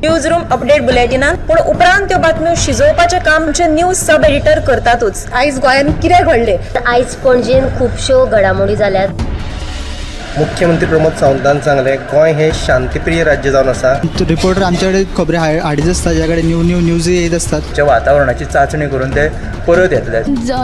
News room update बुलेटिनान पूण उपरांत त्यो बातम्यो शिजोवपाचें काम आमचे न्यूज सब एडिटर करतातूच। आयज गोंयान कितें घडलें? आयज पणजेन खुबश्यो घडामोडी जाल्यात। मुख्यमंत्री प्रमोद सावंतान सांगलें गोंय हे शांतीप्रिय राज्य जावन आसा। रिपोर्टर आमच्याकडे खबरी हाडीत आसता, ज्याकडे न्यूज येत असतात। वातावरणाची चाचणी करून ते परत येतले।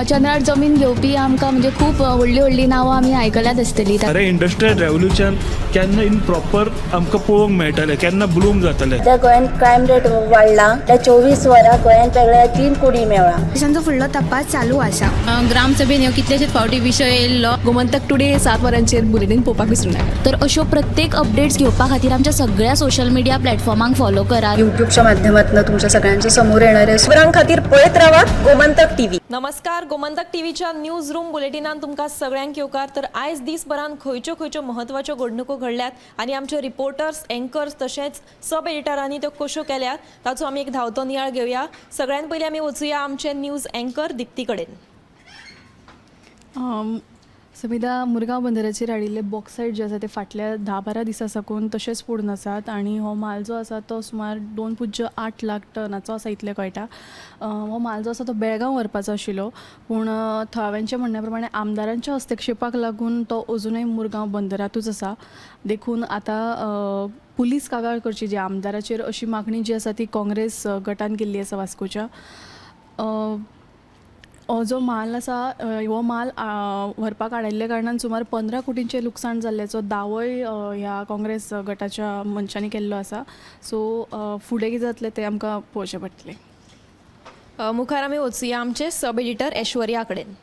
चंद्रार जमीन घेवपी आमकां म्हणजे खूब व्हडली नांवां आमी आयकल्यात आसतली। अरे इंडस्ट्रियल रेव्होल्युशन केन्ना इन प्रॉपर आमकां पळोवंक मेळटलें, केन्ना ब्लूम जातलें। त्या गोंयान क्रायम रेट वाडला। त्या 24 वरां गोंयान वेगळ्या 3 कुडी मेळ्ळा। देशांचो फुडलो तपास चालू आसा। ग्रामसभेन ह्यो कितलेशेच फावटी विशय येयल्लो। गोमंतक टुडे 7 वरांचेर बुलेटिन पळोवपाक विसरूं नाका। तर अश्यो प्रत्येक अपडेट्स घेवपा खातीर आमच्या सगळ्या सोशल मिडिया प्लॅटफॉर्मांक फॉलो करात। यूट्यूबच्या माध्यमातून तुमच्या सगळ्यांच्या समोर येणारे खबरां खातीर पळयत रावात गोमंतक टीव्ही। नमस्कार, गोमंतक टीव्हीच्या न्यूज रूम बुलेटिनान तुमकां सगळ्यांक येवकार। तर आयज दिसभरान खंयच्यो म्हत्वाच्यो घडणुको घडल्यात आनी आमचे रिपोर्टर्स, एंकर्स तशेंच सब एडिटरांनी त्यो कश्यो केल्यात ताचो आमी एक धांवतो नियाळ घेवया। सगळ्यान पयलीं आमी वचुया आमचे न्यूज एंकर दिप्ती कडेन। समिधा, मुरगांव बंदराचेर हाडिल्ले बॉक्सायट जे आसा ते फाटल्या 10-12 दिसां साकून तशेंच पडून आसात आनी हो माल जो आसा तो सुमार 2.8 लाख टनाचो आसा इतलें कळटा। हो माल जो आसा तो बेळगांव व्हरपाचो आशिल्लो, पूण थळाव्यांच्या म्हणण्या प्रमाणे आमदारांच्या हस्तक्षेपाक लागून तो अजुनूय मुरगांव बंदरांतूच आसा। देखून आतां पुलीस कागाळ करची जी आमदाराचेर अशी मागणी जी आसा ती काँग्रेस गटान केल्ली आसा वास्कोच्या। हो जो माल आसा हो माल व्हरपाक हाडिल्ल्या कारणान सुमार 15 कोटींचें लुकसाण जाल्ल्याचो दावोय ह्या काँग्रेस गटाच्या मनशांनी केल्लो आसा। सो फुडें कितें जातलें तें आमकां पळोवचें पडटलें। मुखार आमी वचुया आमचे सब एडिटर ऐश्वर्या कडेन।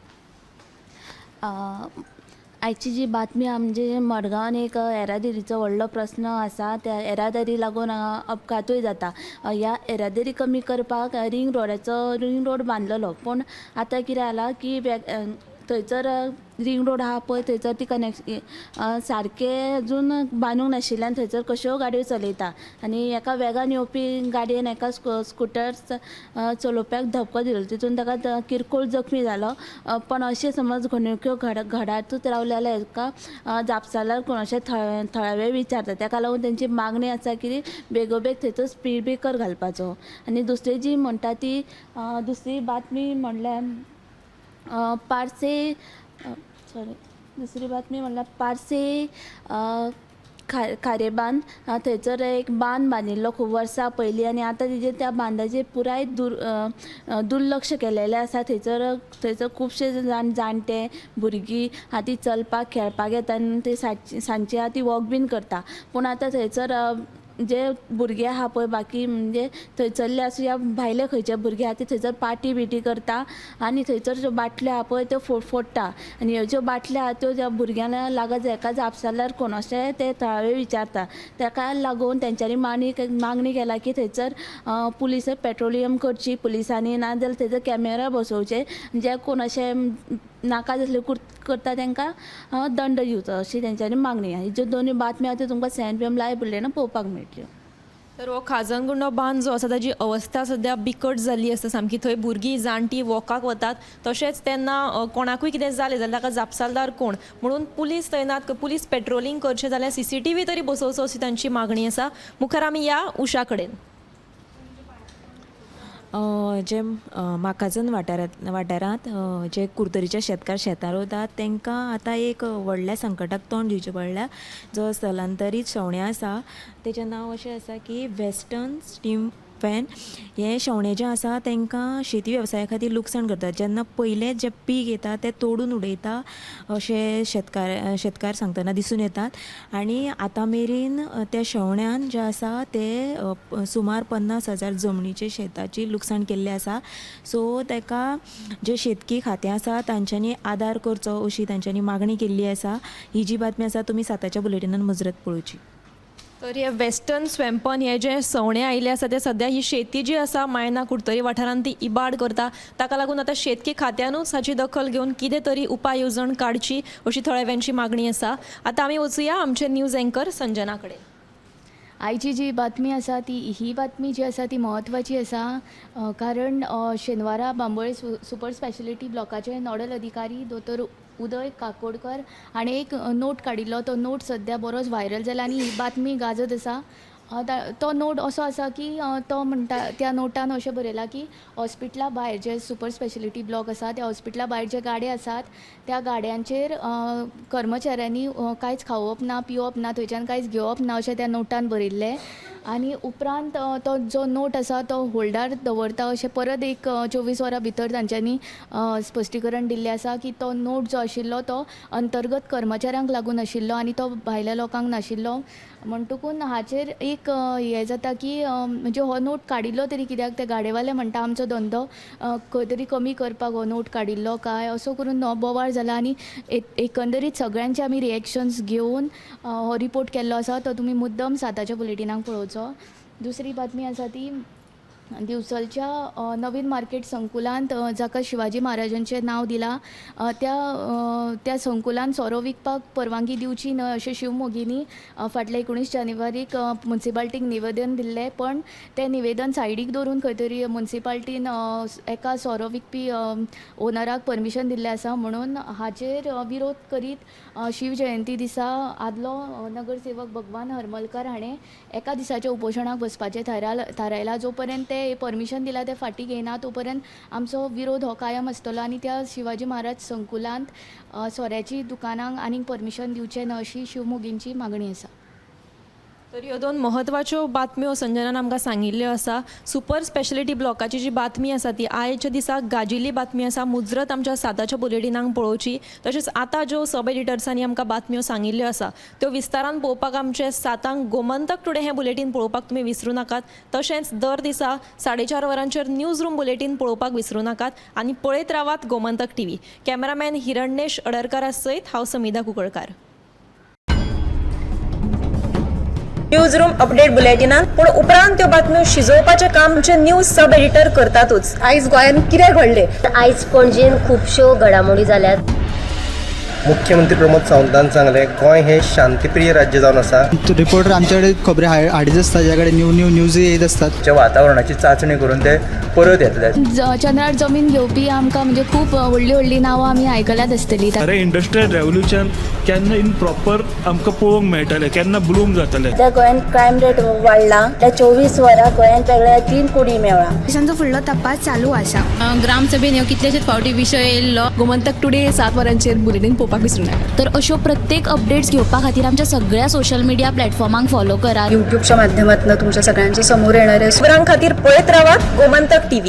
आयची जी बातमी म्हणजे मडगांवान एक येरादारीचो व्हडलो प्रस्न आसा। त्या येरादारी लागून अपघातूय जाता। ह्या येरादारी कमी करपाक रिंग रोड बांदलेलो, पूण आतां कितें जाला की थंयसर रिंग रोड आहा पळय थंयसर ती सारके अजून बांदूंक नाशिल्ल्यान थंयसर कश्यो गाडयो चलयता आनी एका वेगान येवपी गाडयेन एका स्कुटर्स चलोवप्याक धपको दिलो, तितून ताका किरकोळ जखमी जालो। पण अशें समज घडणुक्यो घडातूच रावले जाल्यार हेका जापसालदार कोण अशें थळावे विचारता। ताका लागून तेंची मागणी आसा की बेगोबेग थंयसर स्पीड ब्रेकर घालपाचो। आनी दुसरी जी म्हणटा ती दुसरी बातमी म्हणल्यार दुसरी बातमी म्हणल्यार पार्से खारेबांद थंयसर एक बांद बांदिल्लो खूब वर्सां पयलीं आनी आतां तेजेर त्या बांदाचेर पुराय दुर्लक्ष केलेलें आसा। थंयसर खुबशे जाणटे भुरगीं हाती चलपाक खेळपाक येता आनी ते सांजची हाती वॉक बीन करता, पूण आतां थंयसर जे भुरगे आहा पळय बाकी म्हणजे थंयसरले आसूं या भायले खंयचे भुरगे आहा ते थंयसर पार्टी बिटी करता आनी थंयसर ज्यो बाटल्यो आहा पळय त्यो फोडटा आनी ह्यो ज्यो बाटल्यो आहा त्यो ज्या भुरग्यांक लागत एका जापसालदार कोण अशें ते थळावे विचारता। ताका लागून तेंच्यांनी मागणी केला की थंयसर पुलीस पेट्रोलियम करची पुलिसांनी, ना जाल्यार थंयसर कॅमेरा बसोवचे, जे कोण अशें नाका तसले करता तांकां दंड दिवचो अशी तेंच्यांनी मागणी आहा। ज्यो दोनूय बातम्यो आहा त्यो तुमकां 7 PM लायव्ह बुलेटिनान पळोवपाक मेळटल्यो। तर हो खाजनगुंडो बांद जो आसा ताजी अवस्था सद्या बिकट जाल्ली आसा सामकी। थंय भुरगीं जाणटी वॉकाक वतात, तशेंच तेन्ना कोणाकूय कितें जालें जाल्यार ताका जापसालदार कोण म्हणून पुलीस तैनात पुलीस पेट्रोलिंग करचें जाल्यार CCTV तरी बसोवचो अशी तांची मागणी आसा। मुखार आमी या उशा कडेन। जे माकाजन वाठारांत जे कुर्तरीचे शेतकार शेतां रोयतात तांकां आतां एक व्हडल्या संकटाक तोंड दिवचें पडल्या। जो स्थलांतरीत शेवणें आसा तेचें नांव अशें आसा की वेस्टर्न स्टीम फॅन। हे शेवणें जें आसा तांकां शेती वेवसाया खातीर लुकसाण करतात। जेन्ना पयलें जें पीक येता तें तोडून उडयता अशें शेतकार सांगतना दिसून येतात। आनी आतां मेरेन त्या शेवण्यान जें आसा ते सुमार 50,000 जमनीचे शेताची लुकसाण केल्लें आसा। सो ताका जे शेतकी खातें आसा तांच्यांनी आदार करचो अशी तांच्यांनी मागणी केल्ली आसा। ही जी बातमी आसा तुमी 7च्या बुलेटिनान मुजरत पळोवची। तर हे वेस्टर्न स्वॅम्पन हे जे सवणे आयिल्ले आसा ते सद्या ही शेती जी आसा मायना कुडतरी वाठारांत ती इबाड करता। ताका लागून आतां शेतकी खात्यानूच हाची दखल घेवन कितें तरी उपाय येवजण काडची अशी थळाव्यांची मागणी आसा। आतां आमी वचुया आमचे न्यूज एंकर संजना कडेन। आयची जी बातमी आसा ही बातमी जी आसा ती म्हत्वाची आसा, कारण शेनवारा बांबोळे सुपर स्पेशलिटी ब्लॉकाचे नोडल अधिकारी दोतोर उदय काकोडकर हाणें एक नोट काडिल्लो। तो नोट सद्या बरोच व्हायरल जाला आनी ही बातमी गाजत आसा। तो नोट असो आसा की तो म्हणटा त्या नोटान अशें बरयलां की हॉस्पिटला भायर जे सुपर स्पेशलिटी ब्लॉक आसा त्या हॉस्पिटला भायर जे गाडे आसात त्या गाड्यांचेर कर्मचाऱ्यांनी कांयच खावप ना पिवप ना थंयच्यान कांयच घेवप ना अशें त्या नोटान बरयल्लें आनी उपरांत तो जो नोट आसा तो होल्डार दवरता अशें परत एक 24 वरां भितर तांच्यांनी स्पश्टीकरण दिल्लें आसा की तो नोट जो आशिल्लो तो अंतर्गत कर्मचाऱ्यांक लागून आशिल्लो आनी तो भायल्या लोकांक नाशिल्लो म्हणटकून हाचेर एक हें जाता की म्हणजे हो नोट काडिल्लो तरी कित्याक ते गाडेवाले म्हणटा आमचो धंदो खंय तरी कमी करपाक हो नोट काडिल्लो काय असो करून हो बोवाळ जाला आनी एकंदरीत सगळ्यांचे आमी रिएक्शन्स घेवन हो रिपोर्ट केल्लो आसा तो तुमी मुद्दम 7च्या बुलेटिनाक पळोवचो. दुसरी बातमी आसा ती दिवचलच्या नवीन मार्केट संकुलांत जाका शिवाजी महाराजांचें नांव दिलां त्या संकुलांत सोरो विकपाक परवानगी दिवची न्हय अशें शिवमोगींनी फाटल्या 19 जानेवारीक मुन्सिपाल्टीक निवेदन दिल्लें पण तें निवेदन सायडीक दवरून खंय तरी मुन्सिपाल्टीन एका सोरो विकपी ओनराक परमिशन दिल्लें आसा म्हणून हाचेर विरोध करीत शिव जयंती दिसा आदलो नगरसेवक भगवान हरमलकर हाणें एका दिसाच्या उपोशणाक बसपाचें थारायलां जो पर्यंत ते परमिशन दिला ते फाटी घेयना तो पर्यंत आमचो विरोध हो कायम आसतलो आनी त्या शिवाजी महाराज संकुलांत सोऱ्याची दुकानांक आनीक परमिशन दिवचें न्हय अशी शिवमोगींची मागणी आसा. तर ह्यो दोन म्हत्वाच्यो बातम्यो संजनान आमकां सांगिल्ल्यो आसा. सुपर स्पेशलिटी ब्लॉकाची जी बातमी आसा ती आयच्या दिसाक गाजिल्ली बातमी आसा. मुजरत आमच्या 7च्या बुलेटिनाक पळोवची. तशेंच आतां ज्यो सब एडिटर्सांनी आमकां बातम्यो सांगिल्ल्यो आसा त्यो विस्तारान पळोवपाक आमचे 7क गोमंतक टुडे हें बुलेटीन पळोवपाक तुमी विसरूं नाकात. तशेंच दर दिसा 4:30 वरांचेर न्यूज रूम बुलेटीन पळोवपाक विसरूं नाकात आनी पळयत रावात गोमंतक टीव्ही. कॅमेरामॅन हिरण्येश अडरकारा सयत हांव समिधा कुंकळकार. न्यूज रूम अपडेट बुलेटिनात पूण उपरांत त्यो बातम्यो शिजोवपाचें काम आमचे न्यूज सब एडिटर करतातूच. आयज गोंयान कितें घडलें आयज पणजेन खुबश्यो घडामोडी जाल्यात. मुख्यमंत्री प्रमोद सावंतान सांगलें गोंय हें शांतीप्रिय राज्य जावन आसा. रिपोर्टर आमचे कडेन खबरी हाडीत आसता ज्या कडेन न्यूज येत असतात. जे वातावरणाची चांचणी करून ते परत येतले. चंद्रार जमीन घेवपी आमकां म्हणजे खूब व्हडली व्हडली नांवां आमी आयकल्यात आसतलीं. अरे इंडस्ट्रियल रेव्होल्युशन केन्ना इन प्रॉपर आमकां पळोवंक मेळटलें केन्ना ब्लूम जातलें. त्या गोंयान क्रायम रेट वाडला. त्या 24 वरां गोंयान वेगळ्या 3 कुडी मेळ्ळा. देशांचो फुडलो तपास चालू आसा. ग्रामसभेन ह्यो कितलेशेच फावटी विशय येयल्लो. गोमंतक टुडे 7 वरांचेर बुलेटीन पळोवपाक विसरूं नाका. तर अश्यो प्रत्येक अपडेट्स घेवपा खातीर आमच्या सगळ्या सोशल मिडिया प्लॅटफॉर्मांक फॉलो करा. युट्यूबच्या माध्यमातून तुमच्या सगळ्यांच्या समोर येणाऱ्या खबरां खातीर पळयत रावात गोमंतक टीव्ही.